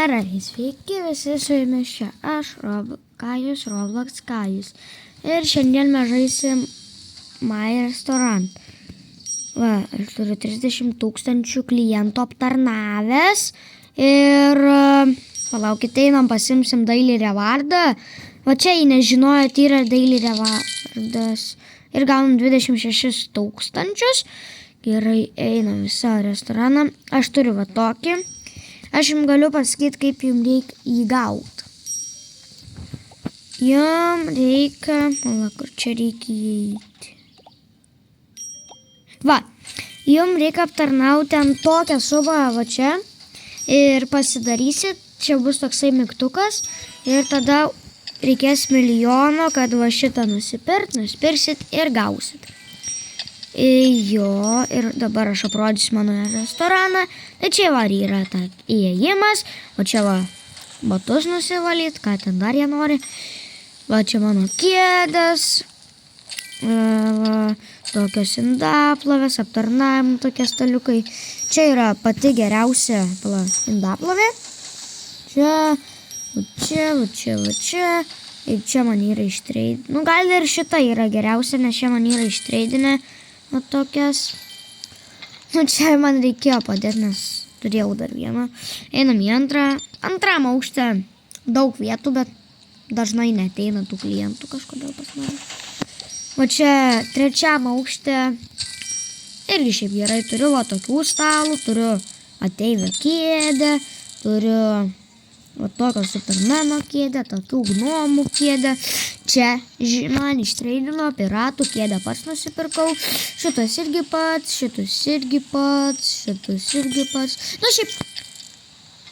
Gerai, sveiki visi, su jumis čia aš, Kajus, Roblox Kajus. Ir šiandien mes žaisim My Restaurant. Va, aš turiu 30 000 klientų aptarnavęs. Ir palaukit, einam, pasimsim Daily Rewardą. Va čia, jei nežinojot, yra Daily Rewardas. Ir gaunam 26 000. Gerai, einam į savo restoraną. Aš turiu va tokį. Aš jums galiu pasakyti, kaip jums reikia jį gauti. Jums reikia... kur čia reikia įeiti. Va, jums reikia aptarnauti ant tokią sumą va čia. Ir pasidarysit, čia bus toksai mygtukas. Ir tada reikės milijono, kad va šitą nusipirksit ir gausit. Jo, ir dabar aš aprodysiu mano restoraną. Tai čia va yra ta įėjimas, o čia va batus nusivalyt, ką ten dar jie nori. Va čia mano kėdės, va, tokios indaplovės, aptarnavimo tokie staliukai. Čia yra pati geriausia indaplovė. Čia. Ir čia man yra ištreidinę. Nu, gal ir šita yra geriausia, nes čia man yra ištreidinę. Nu, tokias. Nu, čia man reikėjo padėti, nes turėjau dar vieną. Einam į antram aukšte. Daug vietų, bet dažnai neteina tų klientų kažkodėl pas mane. O čia trečiam aukšte. Irgi šiaip gerai turiu va tokių stalų, turiu ateivio kėdę, turiu va tokio Supermano kėdę, tokių gnomų kėdę. Čia man ištreidino piratų kėdę pats nusipirkau. Šitas irgi pats, šitus irgi pats. Nu šiaip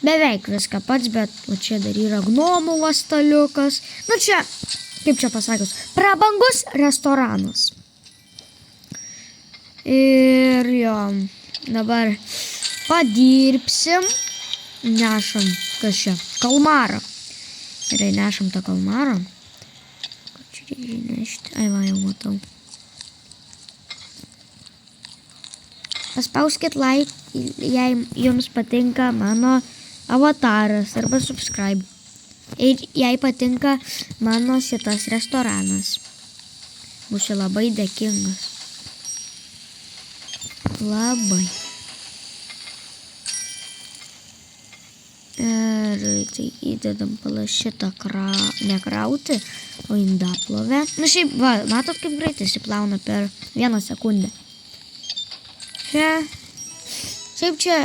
beveik viską pats, bet va čia dar yra gnomų staliukas. Nu čia, kaip čia pasakius, prabangus restoranas. Ir jo, dabar padirbsim. Nešam, kas čia? Kalmarą. Gerai, nešam tą kalmarą. Ką čia reikia nešti? Ai, va, jau matau. Paspauskit like, jei jums patinka mano avataras arba subscribe. Ir jei patinka mano šitas restoranas. Būsiu labai dėkingas. Labai. Ir tai įdedam šitą nekrauti, o indaplovę. Nu šiaip, va, matot kaip greitai įsiplauna per 1 sekundę. Šiaip čia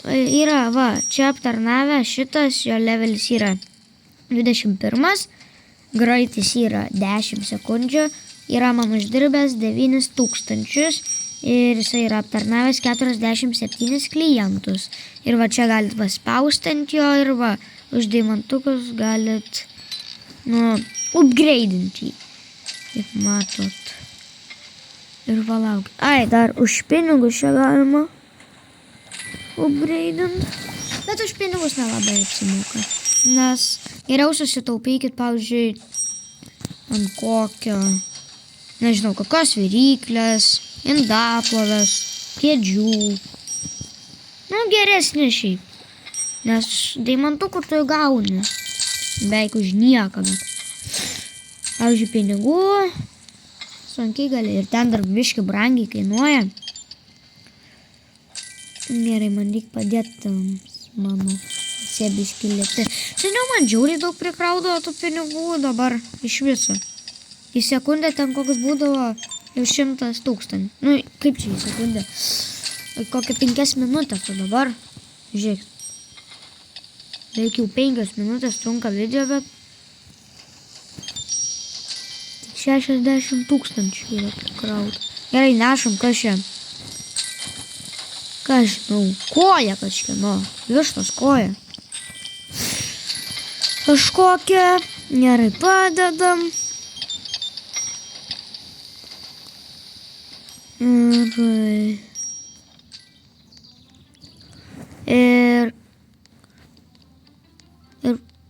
yra, va, čia aptarnavę šitas, jo levelis yra 21, greitis yra 10 sekundžių, yra man uždirbęs 9 000. Ir jisai yra aptarnavęs 47 klientus. Ir va čia galit paspausti ant jo ir va, už deimantukus galit, nu, upgraidinti jį. Kaip matot. Ir palaukit. Ai, dar už pinigus čia galima upgraidinti. Bet už pinigus nelabai apsimoka. Nes geriau susitaupykit, pavyzdžiui, ant kokio, nežinau, kokios viryklės, indaplovės, kėdžių. Nu, geresnė šiaip. Nes deimantukų tu gauni. Beveik už nieką. Pavyzdžiui, pinigų. Sunkiai gali. Ir ten dar biški brangiai kainuoja. Gerai, man reikia padėti mano sėbiški lėti. Seniau man džiauriai daug prikraudavo tų pinigų. Dabar iš viso. Į sekundę ten kokius būdavo jau 100 000. Nu, kaip čia į sekundę? Kokią 5 minutės, o dabar, žiūrėk. Beveik jau 5 minutės trunka video, bet 60 000 yra prikrauta. Gerai, nešam, kas čia? Ką žinau, koja kažkieno, vištos koja. Kažkokia, gerai padedam. Ir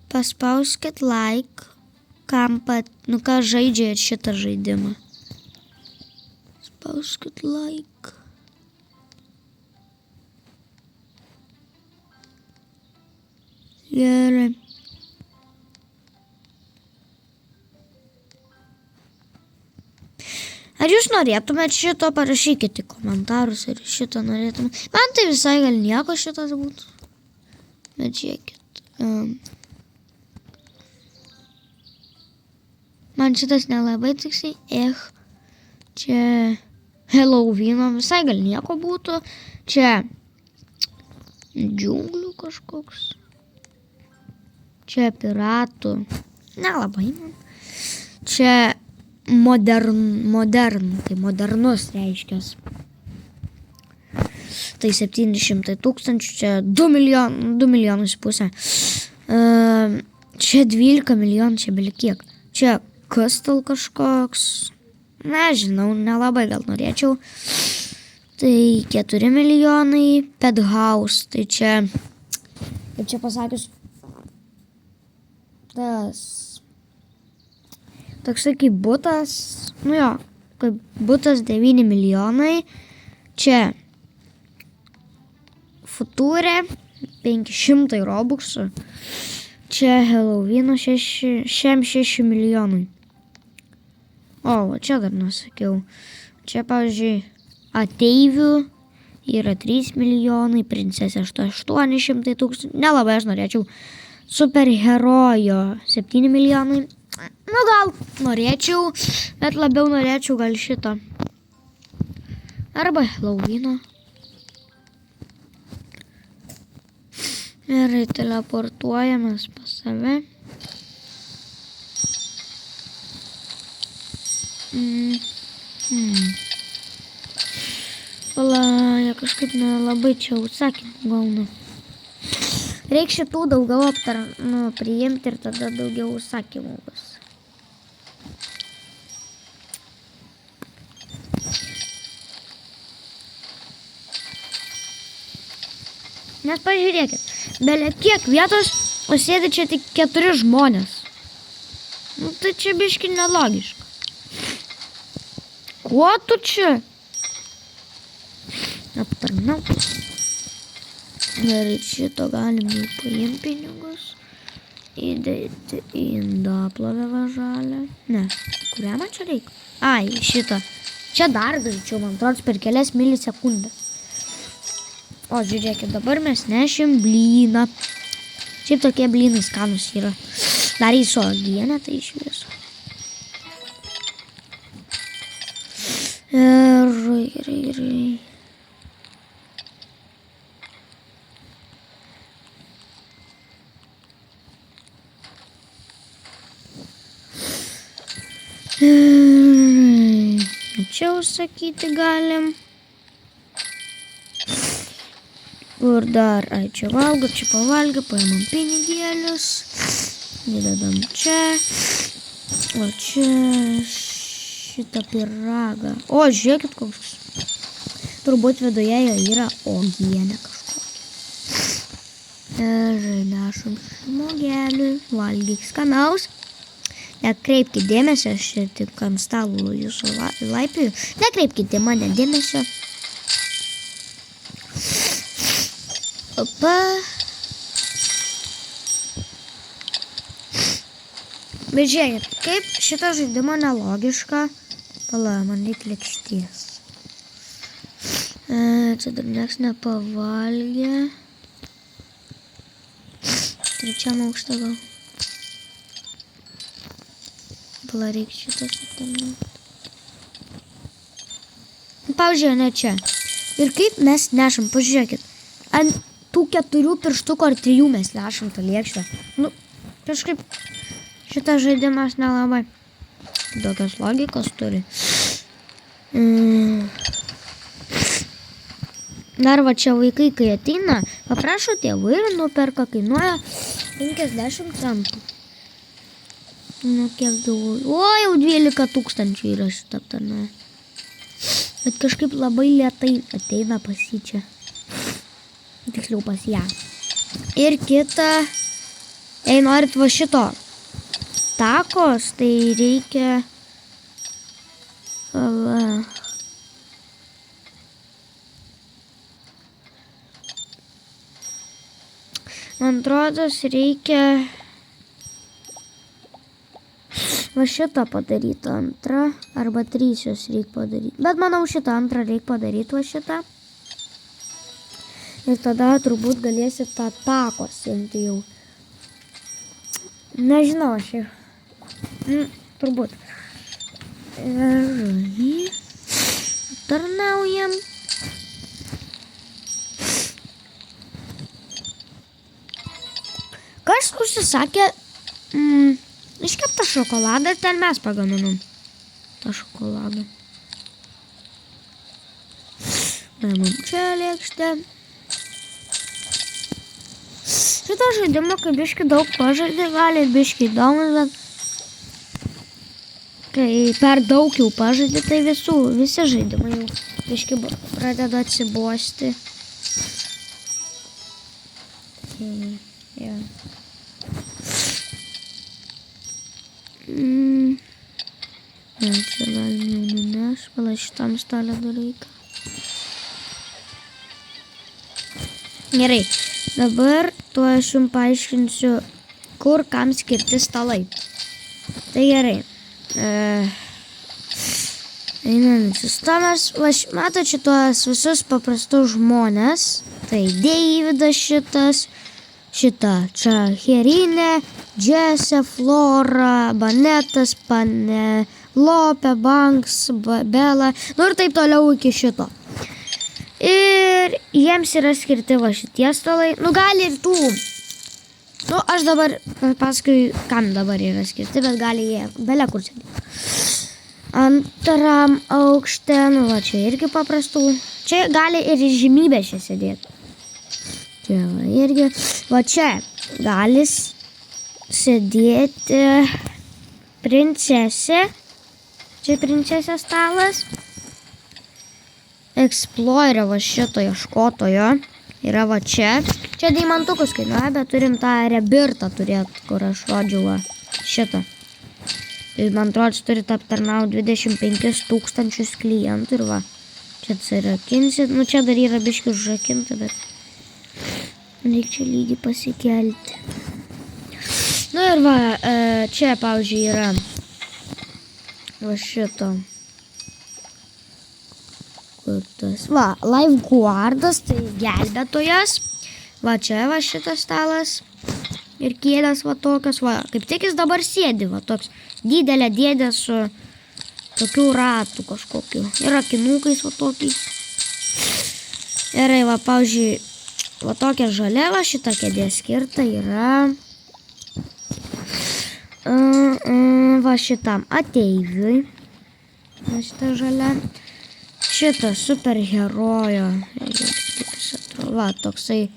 paspauskit like, kam nu ką žaidžiat šitą žaidimą. Spauskit like. Gerai. Ar jūs norėtumėt šito, parašykite į komentarus, ar šito norėtumėt. Man tai visai gal nieko šitas būtų. Bet žiūrėkit. Man šitas nelabai tiksliai. Čia Halloweeno visai gal nieko būtų. Čia džiunglių kažkoks. Čia piratų. Nelabai man. Čia tai modernus reiškias. Tai 700 000, čia 2 milijonus pusę. Čia 12 milijonų, čia belikiek. Čia kastal kažkoks. Nežinau, nelabai gal norėčiau. Tai 4 milijonai. Penthouse, tai čia, kaip čia pasakius, toksai kaip butas, kaip butas 9 milijonai, čia Futūrė 500 robuxų, čia Halloweeno 6 milijonai. O, čia dar nesakiau, čia, pavyzdžiui, ateivių yra 3 milijonai, princesė 800 000, nelabai aš norėčiau. Superherojo 7 milijonai. Nu gal norėčiau, bet labiau norėčiau gal šito. Arba Halloweeno. Gerai, teleportuojamės pas save. Pala, jie kažkaip nelabai čia užsakymų gauna. Reikia šitų daugiau priimti ir tada daugiau užsakymų bus. Nes pažiūrėkit, belia kiek vietos, o sėdi čia tik 4 žmonės. Nu tai čia biški nelogiška. Kuo tu čia? Aptarnautis. Gerai, šito galim jau paimti pinigus. Įdėti į indaplovę važalę. Ne, kurią man čia reikia? Ai, šitą. Čia dar greičiau, man atrodo, per kelias milisekundės. O, žiūrėkit, dabar mes nešim blyną. Šiaip tokie blynai skanus yra. Dar į uogienę, tai iš viso. Gerai. Čia užsakyti galim. Kur dar? Ai, čia valgo, čia pavalgo, paimam pinigėlius. Įdedam čia. O čia šitą piragą. O, žiūrėkit koks. Turbūt viduje jo yra uogienė kažkokia. Ir nešam žmogeliui. Valgyk skanaus. Nekreipkite dėmesio, aš čia tik ant stalo jūsų laipioju. Nekreipkite mane dėmesio. Opa. Bet žiūrėkit, kaip šito žaidimo nelogiška. Pala, man reikia lėkšties. Čia dar nieks nepavalgė. Trečiam aukšte gal. Reikia šitas aptarnauti. Pavyzdžiui, ne čia. Ir kaip mes nešam, pažiūrėkit. Ant tų 4 pirštukų ar 3 mes nešam tą lėkštę. Nu, kažkaip šitas žaidimas nelabai tokios logikos turi. Dar va čia vaikai, kai ateina, paprašo tėvų ir nuperka, kainuoja 50 centų. Nu, kiek daug. O, jau 12 000 yra šitą aptarnauja. Bet kažkaip labai lėtai ateina pas jį čia. Tiksliau pas ją. Ir kita. Jei norit va šito takos, tai reikia. Man atrodos, reikia va šitą padaryti antrą, arba 3 jos reikia padaryti. Bet manau, šitą antrą reikia padaryti, va šitą. Ir tada turbūt galėsit tą takos imti jau. Nežinau, aš jau. Turbūt. Ir tarnaujam. Kas užsisakė iškeptą šokoladą ir ten mes pagaminom tą šokoladą. Paimam čia lėkštę. Šitą žaidimą, kai biški daug pažaidė, gali biški įdomus, bet kai per daug jau pažaidė, tai visi žaidimai jau biški pradeda atsibosti. Čia galim jau nuneš, pala šitam stalę dar reikia. Gerai, dabar tuo aš jums paaiškinsiu, kur kam skirti stalai. Tai gerai. Einam sistemas. Matot šitos visus paprastus žmonės. Tai Deividas šitas, šita čia Herinė, Džesė, Flora, Banetas, Panelope, Banks, Bela, nu ir taip toliau iki šito. Ir jiems yra skirti va šitie stalai. Nu gali ir tų. Nu aš dabar paskui, kam dabar yra skirti, bet gali jie belia kur sėdėti. Antram aukšte, nu va čia irgi paprastų. Čia gali ir žymybė čia sėdėti. Čia va irgi. Va čia gali sėdėti princesė. Čia princesės stalas. Explorer va šito ieškotojo yra va čia. Čia deimantukus kainuoja, bet turim tą rebirtą turėti, kur aš rodžiau va šitą. Tai man atrodo, turit aptarnauti 25 000 klientų ir va. Čia atsirakinsit. Nu čia dar yra biški užrakinta, bet reikia čia lygį pasikelti. Nu ir va, čia pavyzdžiui yra va šito. Va, lifeguardas, tai gelbėtojas. Va čia va šitas stalas. Ir kėdės va tokios, va, kaip tik jis dabar sėdi, va toks didelė dėdė su tokių ratų kažkokiu. Ir akinukais va tokiais. Ir va, pavyzdžiui, va tokia žalia, va šita kėdė skirta yra va šitam ateiviui. Va šita žalia. Šitas superherojo, va, toksai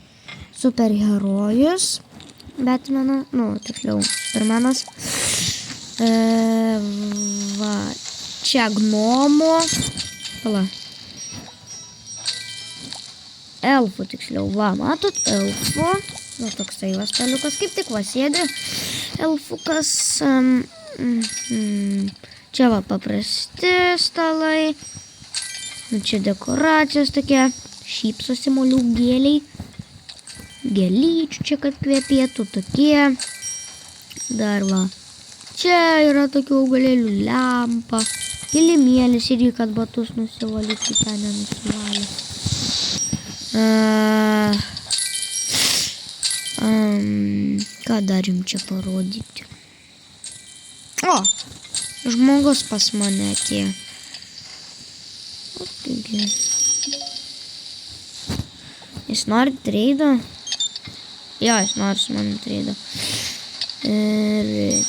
superherojus, Batmano, nu, tiksliau, Supermanas. Va, čia gnomo, pala, elfų, tiksliau, va, matot, elfų, va, toksai va staliukas, kaip tik va sėdi, elfukas, čia va paprasti stalai. Nu, čia dekoracijos tokie, šypsosi moliūgėliai, gėlyčių čia, kad kvepėtų, tokie. Dar va, čia yra tokių augalėlių lempa, kilimėlis irgi, kad batus nusivalyti, ten nenusivalė. Ką dar jums čia parodyti? O, žmogus pas mane atėjo. Jis nori treido? Jo, jis nori su manim treido. Ir...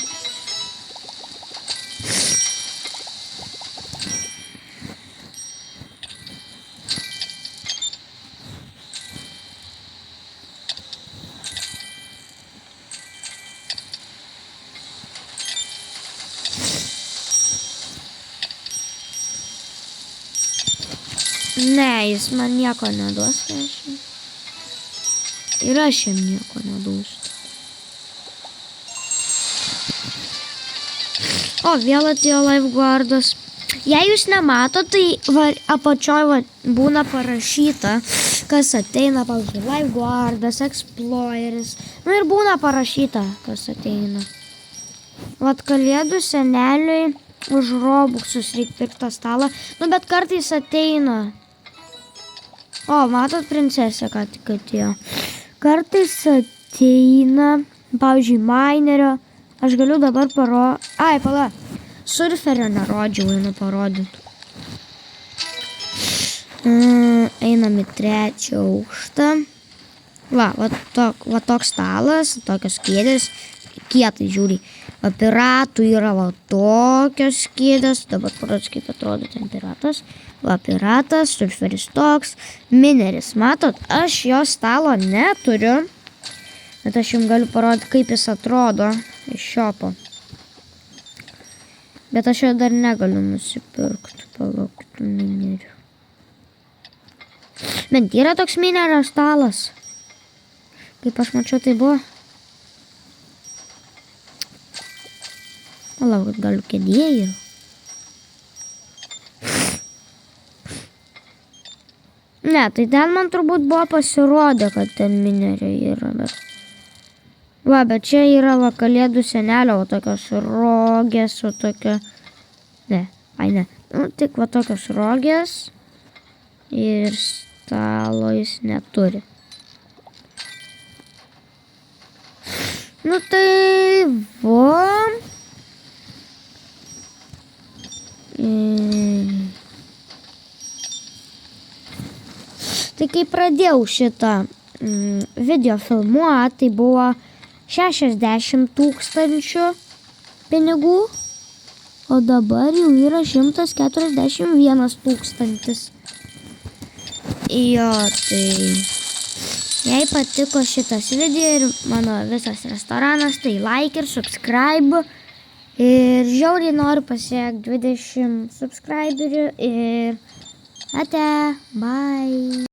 Ne, jis man nieko neduos, tai aš... Ir aš jam nieko neduosiu. O, vėl atėjo lifeguardas. Jei jūs nemato, tai apačioj būna parašyta, kas ateina, pavyzdžiui, Lifeguardas, Exploreris. Nu ir būna parašyta, kas ateina. Vat kalėdų seneliui už Robuxus reikia pirkti tą stalą. Nu bet kartais ateina. O, matot, princesė ką tik atėjo. Kartais ateina, pavyzdžiui, Minerio. Aš galiu dabar Ai, pala. Surferio nerodžiau, einu parodyti. Einam į 3 aukštą. Va toks stalas, tokios kėdės. Kietai žiūri. Va piratų yra va tokios kėdės. Dabar parodysiu, kaip atrodo ten piratas. Va piratas, surferis toks. Mineris, matot, aš jo stalo neturiu. Bet aš jums galiu parodyti, kaip jis atrodo iš šiopo. Bet aš jo dar negaliu nusipirkti. Palaukti minerių. Bet yra toks minerio stalas. Kaip aš mačiau, tai buvo. Palaukit, galiu kėdėjų. Ne, tai ten man turbūt buvo pasirodę, kad ten minerio yra. Va, bet čia yra va kalėdų senelio, va tokios rogės, va tokia. Ne, ai ne. Nu, tik va tokios rogės. Ir stalo jis neturi. Nu tai va. Tai kai pradėjau šitą video filmuoti, tai buvo 60 000 pinigų, o dabar jau yra 141 000. Jo, tai jei patiko šitas video ir mano visas restoranas, tai like ir subscribe. Ir žiauriai noriu pasiekti 20 subscriberių ir ate, bye.